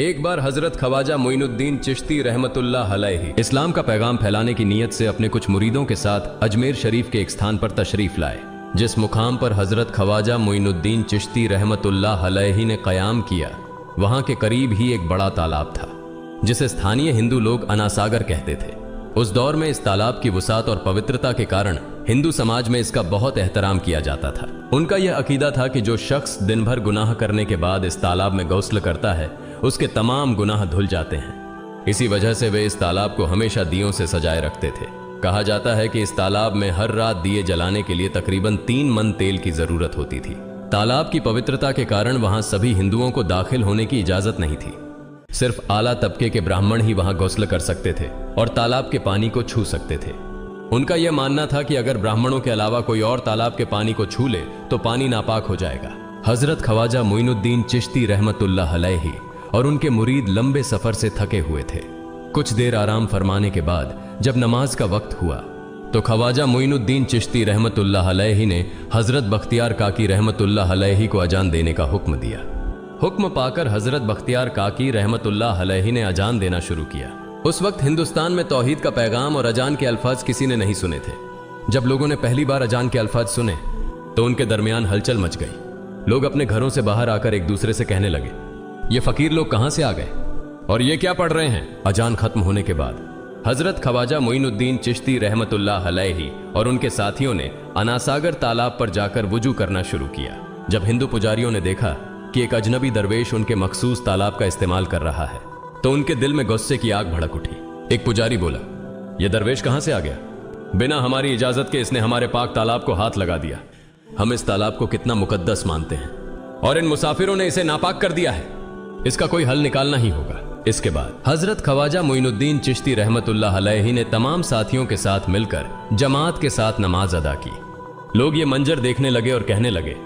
एक बार हजरत ख्वाजा मोइनुद्दीन चिश्ती रहमतुल्लाह अलैहि इस्लाम का पैगाम फैलाने की नीयत से अपने कुछ मुरीदों के साथ अजमेर शरीफ के एक स्थान पर तशरीफ लाए। जिस मुकाम पर हजरत ख्वाजा मोइनुद्दीन चिश्ती रहमतुल्लाह अलैहि ने क़याम किया, वहां के करीब ही एक बड़ा तालाब था जिसे स्थानीय हिंदू लोग अनासागर कहते थे। उस दौर में इस तालाब की वसात और पवित्रता के कारण हिंदू समाज में इसका बहुत एहतराम किया जाता था। उनका यह अकीदा था कि जो शख्स दिन भर गुनाह करने के बाद इस तालाब में गौस्ल करता है, उसके तमाम गुनाह धुल जाते हैं। इसी वजह से वे इस तालाब को हमेशा दियों से सजाए रखते थे। कहा जाता है कि इस तालाब में हर रात दिए जलाने के लिए तकरीबन 3 मन तेल की जरूरत होती थी। तालाब की पवित्रता के कारण वहां सभी हिंदुओं को दाखिल होने की इजाजत नहीं थी। सिर्फ आला तबके के ब्राह्मण ही वहां गौस्ल कर सकते थे और तालाब के पानी को छू सकते थे। उनका यह मानना था कि अगर ब्राह्मणों के अलावा कोई और तालाब के पानी को छू ले तो पानी नापाक हो जाएगा। हजरत ख्वाजा मोइनुद्दीन चिश्ती रहमतुल्लाह अलैहि और उनके मुरीद लंबे सफर से थके हुए थे। कुछ देर आराम फरमाने के बाद जब नमाज का वक्त हुआ तो ख्वाजा मोइनुद्दीन चिश्ती रहमतुल्लाह अलैहि ने हजरत बख्तियार काकी रहमतुल्लाह अलैहि को अजान देने का हुक्म दिया। हुक्म पाकर हजरत बख्तियार काकी रहमतुल्लाह अलैहि ने अजान देना शुरू किया। उस वक्त हिंदुस्तान में तौहीद का पैगाम और अजान के अल्फाज किसी ने नहीं सुने थे। जब लोगों ने पहली बार अजान के अल्फाज सुने तो उनके दरमियान हलचल मच गई। लोग अपने घरों से बाहर आकर एक दूसरे से कहने लगे, ये फकीर लोग कहां से आ गए और ये क्या पढ़ रहे हैं। अजान खत्म होने के बाद हजरत ख्वाजा मोइनुद्दीन चिश्ती रहमतुल्लाह अलैहि और उनके साथियों ने अनासागर तालाब पर जाकर वुजू करना शुरू किया। जब हिंदू पुजारियों ने देखा कि एक अजनबी दरवेश उनके मखसूस तालाब का इस्तेमाल कर रहा है तो उनके दिल में गुस्से की आग भड़क उठी। एक पुजारी बोला, यह दरवेश कहां से आ गया? बिना हमारी इजाजत के इसने हमारे पाक तालाब को हाथ लगा दिया। हम इस तालाब को कितना मुकद्दस मानते हैं और इन मुसाफिरों ने इसे नापाक कर दिया है। इसका कोई हल निकालना ही होगा। इसके बाद हजरत ख्वाजा मोइनुद्दीन चिश्ती रहमतुल्लाह अलैहि ने तमाम साथियों के साथ मिलकर जमात के साथ नमाज अदा की। लोग ये मंजर देखने लगे और कहने लगे,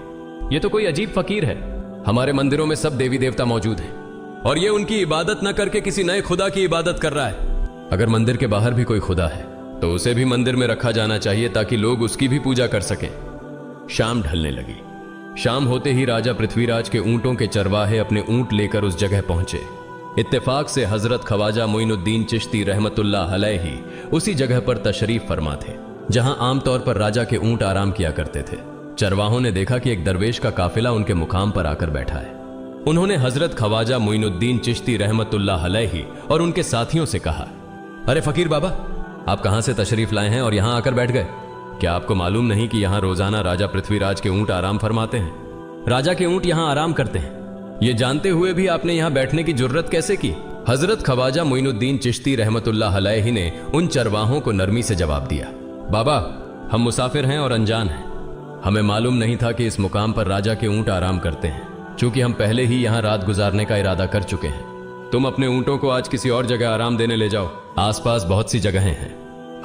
ये तो कोई अजीब फकीर है। हमारे मंदिरों में सब देवी देवता मौजूद हैं और ये उनकी इबादत न करके किसी नए खुदा की इबादत कर रहा है। अगर मंदिर के बाहर भी कोई खुदा है तो उसे भी मंदिर में रखा जाना चाहिए ताकि लोग उसकी भी पूजा कर सकें। शाम ढलने लगी। शाम होते ही राजा पृथ्वीराज के ऊंटों के चरवाहे अपने ऊंट लेकर उस जगह पहुंचे। इत्तेफाक से हजरत ख्वाजा मोइनुद्दीन चिश्ती रहमतुल्लाह अलैहि उसी जगह पर तशरीफ फरमा थे जहां आमतौर पर राजा के ऊंट आराम किया करते थे। चरवाहों ने देखा कि एक दरवेश का काफिला उनके मुकाम पर आकर बैठा है। उन्होंने हजरत ख्वाजा मोइनुद्दीन चिश्ती रहमतुल्लाह अलैहि और उनके साथियों से कहा, अरे फकीर बाबा, आप कहां से तशरीफ लाए हैं और यहां आकर बैठ गए? क्या आपको मालूम नहीं कि यहां रोजाना राजा पृथ्वीराज के ऊंट आराम फरमाते हैं? राजा के ऊंट यहां आराम करते हैं। ये जानते हुए भी आपने यहां बैठने की जुर्रत कैसे की? हजरत ख्वाजा मोइनुद्दीन चिश्ती रहमतुल्लाह अलैहि ने उन चरवाहों को नरमी से जवाब दिया, बाबा, हम मुसाफिर हैं और अनजान हैं। हमें मालूम नहीं था कि इस मुकाम पर राजा के ऊंट आराम करते हैं। चूंकि हम पहले ही यहां रात गुजारने का इरादा कर चुके हैं, तुम अपने ऊंटों को आज किसी और जगह आराम देने ले जाओ। आसपास बहुत सी जगहें हैं।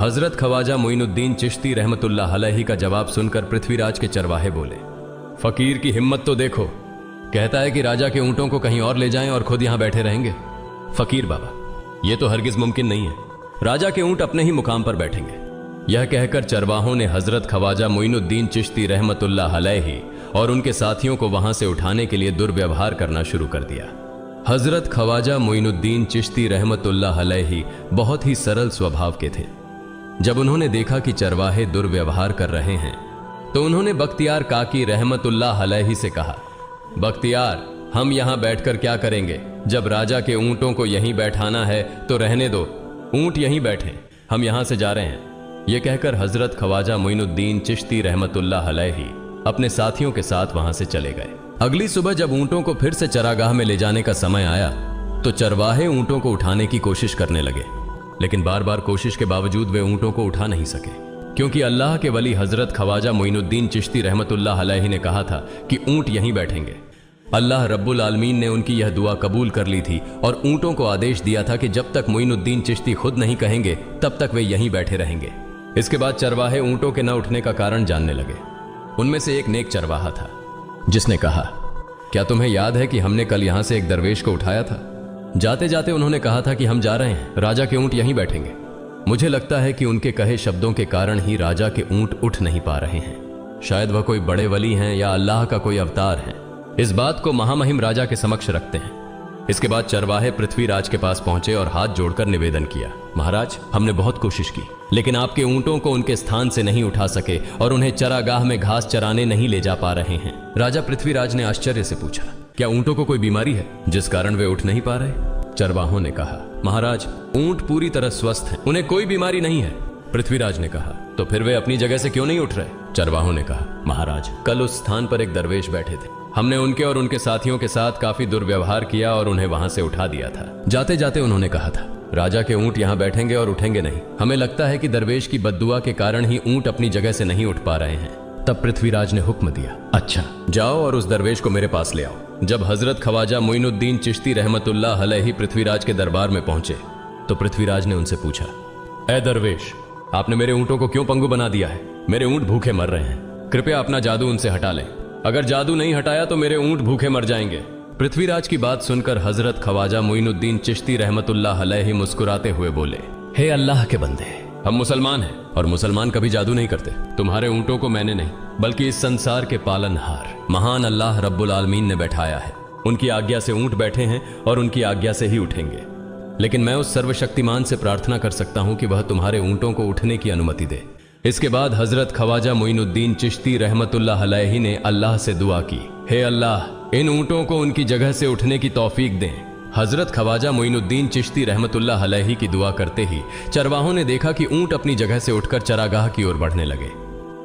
हजरत ख्वाजा मोइनुद्दीन चिश्ती रहमतुल्लाह अलैहि का जवाब सुनकर पृथ्वीराज के चरवाहे बोले, फकीर की हिम्मत तो देखो, कहता है कि राजा के ऊंटों को कहीं और ले जाएं और खुद यहां बैठे रहेंगे। फकीर बाबा, यह तो हरगिज मुमकिन नहीं है। राजा के ऊंट अपने ही मुकाम पर बैठेंगे। यह कहकर चरवाहों ने हजरत ख्वाजा मोइनुद्दीन चिश्ती रहमतुल्लाह अलैहि और उनके साथियों को वहां से उठाने के लिए दुर्व्यवहार करना शुरू कर दिया। हजरत ख्वाजा मोइनुद्दीन चिश्ती रहमतुल्लाह अलैहि बहुत ही सरल स्वभाव के थे। जब उन्होंने देखा कि चरवाहे दुर्व्यवहार कर रहे हैं तो उन्होंने बख्तियार काकी रहमतुल्लाह अलैहि से कहा, बख्तियार, हम यहां बैठकर क्या करेंगे? जब राजा के ऊंटों को यहीं बैठाना है तो रहने दो, ऊंट यहीं बैठे, हम यहां से जा रहे हैं। यह कहकर हजरत ख्वाजा मोइनुद्दीन चिश्ती रहमतुल्लाह अलैहि अपने साथियों के साथ वहां से चले गए। अगली सुबह जब ऊंटों को फिर से चरागाह में ले जाने का समय आया तो चरवाहे ऊंटों को उठाने की कोशिश करने लगे, लेकिन बार बार कोशिश के बावजूद वे ऊंटों को उठा नहीं सके, क्योंकि अल्लाह के वली हजरत ख्वाजा मोइनुद्दीन चिश्ती रहमतुल्लाह अलैहि ने कहा था कि ऊंट यहीं बैठेंगे। अल्लाह रब्बुल आलमीन ने उनकी यह दुआ कबूल कर ली थी और ऊंटों को आदेश दिया था कि जब तक मोइनुद्दीन चिश्ती खुद नहीं कहेंगे तब तक वे यहीं बैठे रहेंगे। इसके बाद चरवाहे ऊंटों के न उठने का कारण जानने लगे। उनमें से एक नेक चरवाहा था जिसने कहा, क्या तुम्हें याद है कि हमने कल यहां से एक दरवेश को उठाया था? जाते जाते उन्होंने कहा था कि हम जा रहे हैं, राजा के ऊंट यहीं बैठेंगे। मुझे लगता है कि उनके कहे शब्दों के कारण ही राजा के ऊंट उठ नहीं पा रहे हैं। शायद वह कोई बड़े वली हैं या अल्लाह का कोई अवतार है। इस बात को महामहिम राजा के समक्ष रखते हैं। इसके बाद चरवाहे पृथ्वीराज के पास पहुंचे और हाथ जोड़कर निवेदन किया, महाराज, हमने बहुत कोशिश की, लेकिन आपके ऊंटों को उनके स्थान से नहीं उठा सके और उन्हें चरागाह में घास चराने नहीं ले जा पा रहे हैं। राजा पृथ्वीराज ने आश्चर्य से पूछा, क्या ऊंटों को कोई बीमारी है जिस कारण वे उठ नहीं पा रहे? चरवाहों ने कहा, महाराज, ऊंट पूरी तरह स्वस्थ हैं, उन्हें कोई बीमारी नहीं है। पृथ्वीराज ने कहा, तो फिर वे अपनी जगह से क्यों नहीं उठ रहे? चरवाहों ने कहा, महाराज, कल उस स्थान पर एक दरवेश बैठे थे, हमने उनके और उनके साथियों के साथ काफी दुर्व्यवहार किया और उन्हें वहां से उठा दिया था। जाते जाते उन्होंने कहा था, राजा के ऊंट यहाँ बैठेंगे और उठेंगे नहीं। हमें लगता है कि दरवेश की बद्दुआ के कारण ही ऊंट अपनी जगह से नहीं उठ पा रहे हैं। तब पृथ्वीराज ने हुक्म दिया, अच्छा, जाओ और उस दरवेश को मेरे पास ले आओ। जब हजरत ख्वाजा मोइनुद्दीन चिश्ती रहमतुल्लाह अलैहि पृथ्वीराज के दरबार में पहुंचे तो पृथ्वीराज ने उनसे पूछा, ए दरवेश, आपने मेरे ऊंटों को क्यों पंगु बना दिया है? मेरे ऊंट भूखे मर रहे हैं, कृपया अपना जादू उनसे हटा लें। अगर जादू नहीं हटाया तो मेरे ऊंट भूखे मर जाएंगे। पृथ्वीराज की बात सुनकर हजरत ख्वाजा मोइनुद्दीन चिश्ती रहमतुल्लाह अलैहि मुस्कुराते हुए बोले, हे अल्लाह के बंदे, हम मुसलमान हैं और मुसलमान कभी जादू नहीं करते। तुम्हारे ऊंटों को मैंने नहीं बल्कि इस संसार के पालनहार महान अल्लाह रब्बुल आलमीन ने बैठाया है। उनकी आज्ञा से ऊंट बैठे हैं और उनकी आज्ञा से ही उठेंगे। लेकिन मैं उस सर्वशक्तिमान से प्रार्थना कर सकता हूं कि वह तुम्हारे ऊंटों को उठने की अनुमति दे। इसके बाद हजरत ख्वाजा मोइनुद्दीन चिश्ती रहमतुल्लाह अलैहि ने अल्लाह से दुआ की, हे अल्लाह, इन ऊंटों को उनकी जगह से उठने की तौफीक दें। हजरत ख्वाजा मोइनुद्दीन चिश्ती रहमतुल्लाह अलैहि की दुआ करते ही चरवाहों ने देखा कि ऊंट अपनी जगह से उठकर चरागाह की ओर बढ़ने लगे।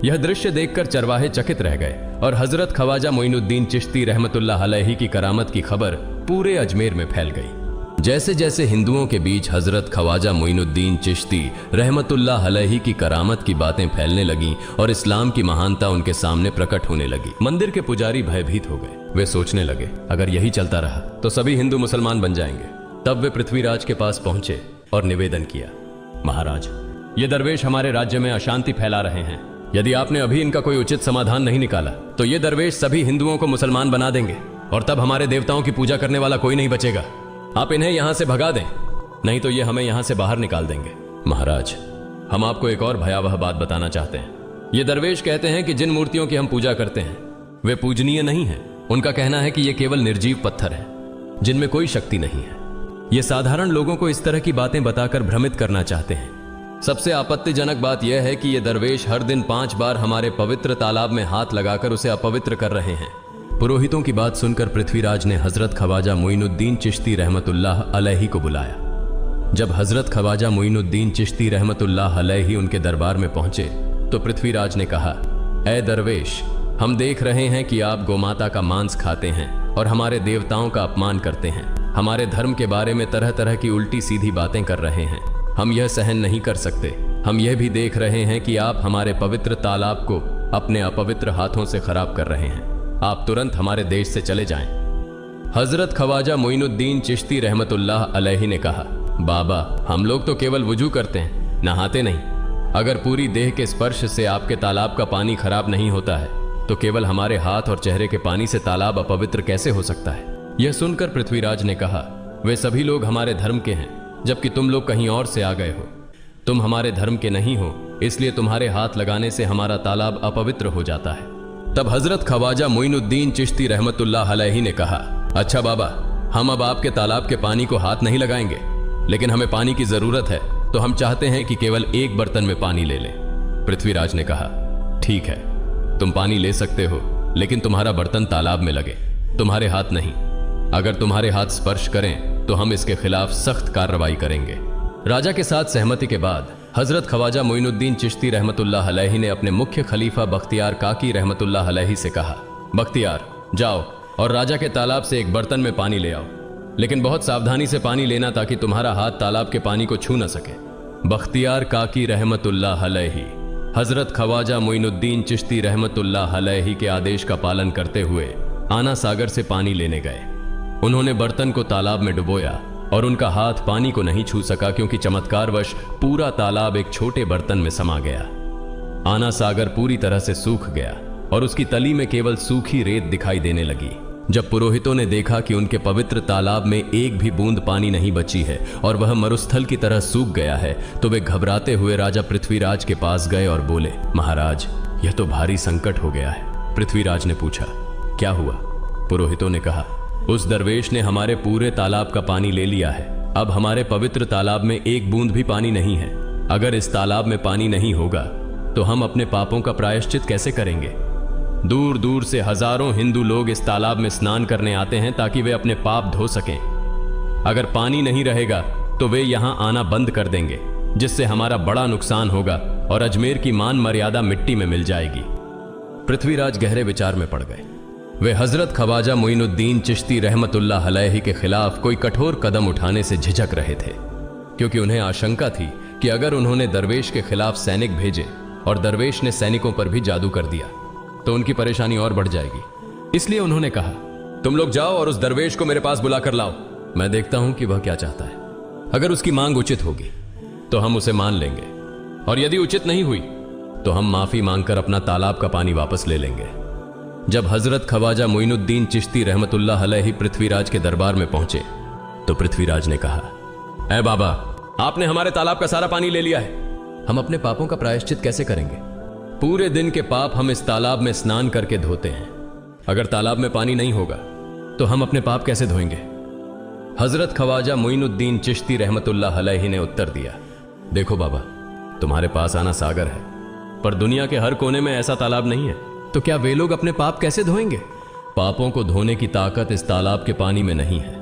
यह दृश्य देखकर चरवाहे चकित रह गए और हजरत ख्वाजा मोइनुद्दीन चिश्ती रहमतुल्लाह अलैहि की करामत की खबर पूरे अजमेर में फैल गई। जैसे जैसे हिंदुओं के बीच हजरत ख्वाजा मोइनुद्दीन चिश्ती रहमतुल्लाह अलैहि की करामत की बातें फैलने लगीं और इस्लाम की महानता उनके सामने प्रकट होने लगी, मंदिर के पुजारी भयभीत हो गए। वे सोचने लगे, अगर यही चलता रहा तो सभी हिंदू मुसलमान बन जाएंगे। तब वे पृथ्वीराज के पास पहुंचे और निवेदन किया, महाराज, ये दरवेश हमारे राज्य में अशांति फैला रहे हैं। यदि आपने अभी इनका कोई उचित समाधान नहीं निकाला तो ये दरवेश सभी हिंदुओं को मुसलमान बना देंगे और तब हमारे देवताओं की पूजा करने वाला कोई नहीं बचेगा। आप इन्हें यहां से भगा दें, नहीं तो ये हमें यहां से बाहर निकाल देंगे। महाराज, हम आपको एक और भयावह बात बताना चाहते हैं। ये दरवेश कहते हैं कि जिन मूर्तियों की हम पूजा करते हैं वे पूजनीय नहीं है। उनका कहना है कि ये केवल निर्जीव पत्थर है जिनमें कोई शक्ति नहीं है। ये साधारण लोगों को इस तरह की बातें बताकर भ्रमित करना चाहते हैं। सबसे आपत्तिजनक बात यह है कि ये दरवेश हर दिन 5 बार हमारे पवित्र तालाब में हाथ लगाकर उसे अपवित्र कर रहे हैं। पुरोहितों की बात सुनकर पृथ्वीराज ने हजरत ख्वाजा मोइनुद्दीन चिश्ती रहमतुल्लाह अलैहि को बुलाया। जब हजरत ख्वाजा मोइनुद्दीन चिश्ती रहमतुल्लाह अलैहि उनके दरबार में पहुंचे तो पृथ्वीराज ने कहा, ए दरवेश, हम देख रहे हैं कि आप गोमाता का मांस खाते हैं और हमारे देवताओं का अपमान करते हैं। हमारे धर्म के बारे में तरह तरह की उल्टी सीधी बातें कर रहे हैं। हम यह सहन नहीं कर सकते। हम यह भी देख रहे हैं कि आप हमारे पवित्र तालाब को अपने अपवित्र हाथों से खराब कर रहे हैं। आप तुरंत हमारे देश से चले जाएं। हजरत ख्वाजा मोइनुद्दीन चिश्ती रहमतुल्लाह अलैहि ने कहा, बाबा, हम लोग तो केवल वुजू करते हैं, नहाते नहीं। अगर पूरी देह के स्पर्श से आपके तालाब का पानी खराब नहीं होता है तो केवल हमारे हाथ और चेहरे के पानी से तालाब अपवित्र कैसे हो सकता है? यह सुनकर पृथ्वीराज ने कहा, वे सभी लोग हमारे धर्म के हैं जबकि तुम लोग कहीं और से आ गए हो। तुम हमारे धर्म के नहीं हो, इसलिए तुम्हारे हाथ लगाने से हमारा तालाब अपवित्र हो जाता है। तब हजरत ख्वाजा मोइनुद्दीन चिश्ती रहमतुल्लाह अलैहि ने कहा, अच्छा बाबा, हम अब आपके तालाब के पानी को हाथ नहीं लगाएंगे, लेकिन हमें पानी की जरूरत है तो हम चाहते हैं कि केवल एक बर्तन में पानी ले लें। पृथ्वीराज ने कहा, ठीक है, तुम पानी ले सकते हो, लेकिन तुम्हारा बर्तन तालाब में लगे, तुम्हारे हाथ नहीं। अगर तुम्हारे हाथ स्पर्श करें तो हम इसके खिलाफ सख्त कार्रवाई करेंगे। राजा के साथ सहमति के बाद हजरत ख्वाजा मोइनुद्दीन चिश्ती रहमतुल्लाह अलैहि ने अपने मुख्य खलीफा बख्तियार काकी रहमतुल्लाह अलैहि से कहा, बख्तियार, जाओ और राजा के तालाब से एक बर्तन में पानी ले आओ, लेकिन बहुत सावधानी से पानी लेना ताकि तुम्हारा हाथ तालाब के पानी को छू न सके। बख्तियार काकी रहमतुल्लाह अलैहि हजरत ख्वाजा मोइनुद्दीन चिश्ती रहमतुल्लाह अलैहि के आदेश का पालन करते हुए आना सागर से पानी लेने गए। उन्होंने बर्तन को तालाब में डुबोया और उनका हाथ पानी को नहीं छू सका क्योंकि चमत्कारवश पूरा तालाब एक छोटे बर्तन में समा गया। आना सागर पूरी तरह से सूख गया और उसकी तली में केवल सूखी रेत दिखाई देने लगी। जब पुरोहितों ने देखा कि उनके पवित्र तालाब में एक भी बूंद पानी नहीं बची है और वह मरुस्थल की तरह सूख गया है तो वे घबराते हुए राजा पृथ्वीराज के पास गए और बोले, महाराज, यह तो भारी संकट हो गया है। पृथ्वीराज ने पूछा, क्या हुआ? पुरोहितों ने कहा, उस दरवेश ने हमारे पूरे तालाब का पानी ले लिया है। अब हमारे पवित्र तालाब में एक बूंद भी पानी नहीं है। अगर इस तालाब में पानी नहीं होगा तो हम अपने पापों का प्रायश्चित कैसे करेंगे? दूर दूर से हजारों हिंदू लोग इस तालाब में स्नान करने आते हैं ताकि वे अपने पाप धो सकें। अगर पानी नहीं रहेगा तो वे यहां आना बंद कर देंगे, जिससे हमारा बड़ा नुकसान होगा और अजमेर की मान मर्यादा मिट्टी में मिल जाएगी। पृथ्वीराज गहरे विचार में पड़ गए। वे हजरत ख्वाजा मोइनुद्दीन चिश्ती रहमतुल्लाह अलैहि के खिलाफ कोई कठोर कदम उठाने से झिझक रहे थे, क्योंकि उन्हें आशंका थी कि अगर उन्होंने दरवेश के खिलाफ सैनिक भेजे और दरवेश ने सैनिकों पर भी जादू कर दिया तो उनकी परेशानी और बढ़ जाएगी। इसलिए उन्होंने कहा, तुम लोग जाओ और उस दरवेश को मेरे पास बुला कर लाओ। मैं देखता हूं कि वह क्या चाहता है। अगर उसकी मांग उचित होगी तो हम उसे मान लेंगे, और यदि उचित नहीं हुई तो हम माफी मांगकर अपना तालाब का पानी वापस ले लेंगे। जब हजरत ख्वाजा मोइनुद्दीन चिश्ती रहमतुल्लाह अलैहि पृथ्वीराज के दरबार में पहुंचे तो पृथ्वीराज ने कहा, ऐ बाबा, आपने हमारे तालाब का सारा पानी ले लिया है। हम अपने पापों का प्रायश्चित कैसे करेंगे? पूरे दिन के पाप हम इस तालाब में स्नान करके धोते हैं। अगर तालाब में पानी नहीं होगा तो हम अपने पाप कैसे धोएंगे? हजरत ख्वाजा मोइनुद्दीन चिश्ती रहमतुल्लाह अलैहि ने उत्तर दिया, देखो बाबा, तुम्हारे पास आना सागर है, पर दुनिया के हर कोने में ऐसा तालाब नहीं है, तो क्या वे लोग अपने पाप कैसे धोएंगे? पापों को धोने की ताकत इस तालाब के पानी में नहीं है।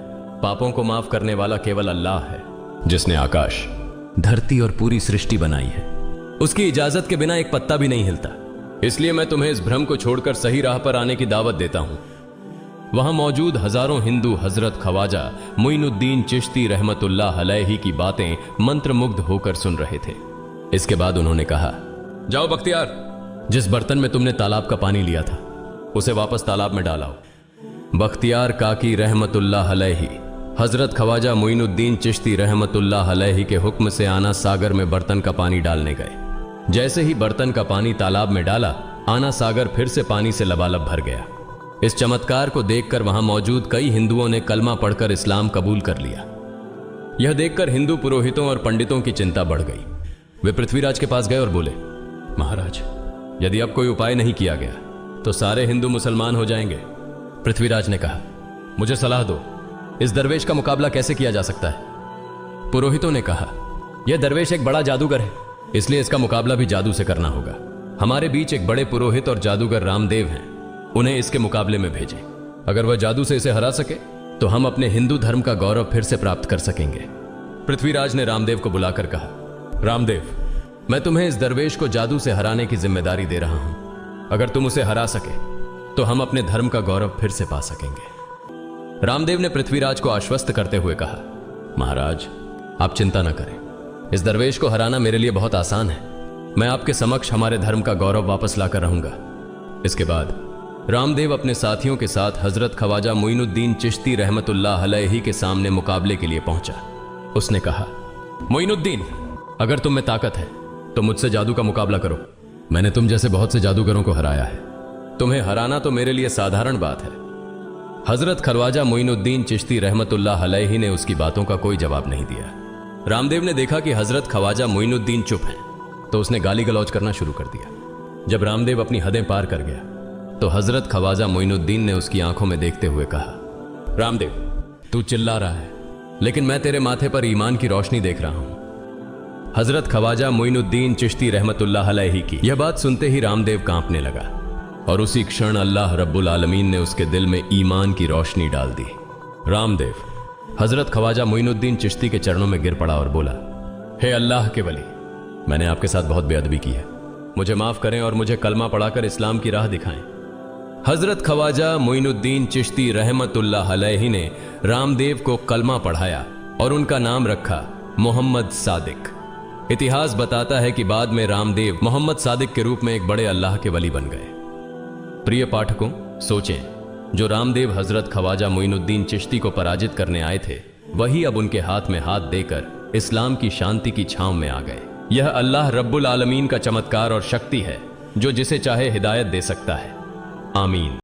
पापों को माफ करने वाला केवल अल्लाह है, जिसने आकाश, धरती और पूरी सृष्टि बनाई है। उसकी इजाजत के बिना एक पत्ता भी नहीं हिलता। इसलिए मैं तुम्हें इस भ्रम को छोड़कर सही राह पर आने की दावत देता हूं। वहां मौजूद हजारों हिंदू हजरत ख्वाजा मोइनुद्दीन चिश्ती रहमतुल्लाह अलैहि की बातें मंत्रमुग्ध होकर सुन रहे थे। इसके बाद उन्होंने कहा, जाओ बख्तियार, जिस बर्तन में तुमने तालाब का पानी लिया था उसे वापस तालाब में डालाओ। बख्तियार काकी रहमतुल्लाह अलैहि हजरत ख्वाजा मोइनुद्दीन चिश्ती रहमतुल्लाह अलैहि के हुक्म से आना सागर में बर्तन का पानी डालने गए। जैसे ही बर्तन का पानी तालाब में डाला, आना सागर फिर से पानी से लबालब भर गया। इस चमत्कार को देखकर वहां मौजूद कई हिंदुओं ने कलमा पढ़कर इस्लाम कबूल कर लिया। यह देखकर हिंदू पुरोहितों और पंडितों की चिंता बढ़ गई। वे पृथ्वीराज के पास गए और बोले, महाराज, यदि अब कोई उपाय नहीं किया गया तो सारे हिंदू मुसलमान हो जाएंगे। पृथ्वीराज ने कहा, मुझे सलाह दो, इस दरवेश का मुकाबला कैसे किया जा सकता है? पुरोहितों ने कहा, यह दरवेश एक बड़ा जादूगर है, इसलिए इसका मुकाबला भी जादू से करना होगा। हमारे बीच एक बड़े पुरोहित और जादूगर रामदेव हैं, उन्हें इसके मुकाबले में भेजें। अगर वह जादू से इसे हरा सके तो हम अपने हिंदू धर्म का गौरव फिर से प्राप्त कर सकेंगे। पृथ्वीराज ने रामदेव को बुलाकर कहा, रामदेव, मैं तुम्हें इस दरवेश को जादू से हराने की जिम्मेदारी दे रहा हूं। अगर तुम उसे हरा सके तो हम अपने धर्म का गौरव फिर से पा सकेंगे। रामदेव ने पृथ्वीराज को आश्वस्त करते हुए कहा, महाराज, आप चिंता न करें, इस दरवेश को हराना मेरे लिए बहुत आसान है। मैं आपके समक्ष हमारे धर्म का गौरव वापस लाकर रहूंगा। इसके बाद रामदेव अपने साथियों के साथ हजरत ख्वाजा मोइनुद्दीन चिश्ती रहमतुल्लाह अलैहि के सामने मुकाबले के लिए पहुंचा। उसने कहा, मोइनुद्दीन, अगर तुम में ताकत है तो मुझसे जादू का मुकाबला करो। मैंने तुम जैसे बहुत से जादूगरों को हराया है। तुम्हें हराना तो मेरे लिए साधारण बात है। हजरत ख्वाजा मोइनुद्दीन चिश्ती रहमतुल्लाह अलैहि ने उसकी बातों का कोई जवाब नहीं दिया। रामदेव ने देखा कि हजरत ख्वाजा मोइनुद्दीन चुप हैं, तो उसने गाली गलौज करना शुरू कर दिया। जब रामदेव अपनी हदें पार कर गया तो हजरत ख्वाजा मोइनुद्दीन ने उसकी आंखों में देखते हुए कहा, रामदेव, तू चिल्ला रहा है, लेकिन मैं तेरे माथे पर ईमान की रोशनी देख रहा हूं। हजरत ख्वाजा मोइनुद्दीन चिश्ती रहमतुल्लाह अलैहि की यह बात सुनते ही रामदेव कांपने लगा, और उसी क्षण अल्लाह रब्बुल आलमीन ने उसके दिल में ईमान की रोशनी डाल दी। रामदेव हजरत ख्वाजा मोइनुद्दीन चिश्ती के चरणों में गिर पड़ा और बोला, हे अल्लाह के वली, मैंने आपके साथ बहुत बेअदबी की है, मुझे माफ करें और मुझे कलमा पढ़ाकर इस्लाम की राह दिखाएं। हजरत ख्वाजा मोइनुद्दीन चिश्ती रहमतुल्लाह अलैहि ने रामदेव को कलमा पढ़ाया और उनका नाम रखा मोहम्मद सादिक। इतिहास बताता है कि बाद में रामदेव मोहम्मद सादिक के रूप में एक बड़े अल्लाह के वली बन गए। प्रिय पाठकों, सोचें, जो रामदेव हजरत ख्वाजा मोइनुद्दीन चिश्ती को पराजित करने आए थे, वही अब उनके हाथ में हाथ देकर इस्लाम की शांति की छांव में आ गए। यह अल्लाह रब्बुल आलमीन का चमत्कार और शक्ति है, जो जिसे चाहे हिदायत दे सकता है। आमीन।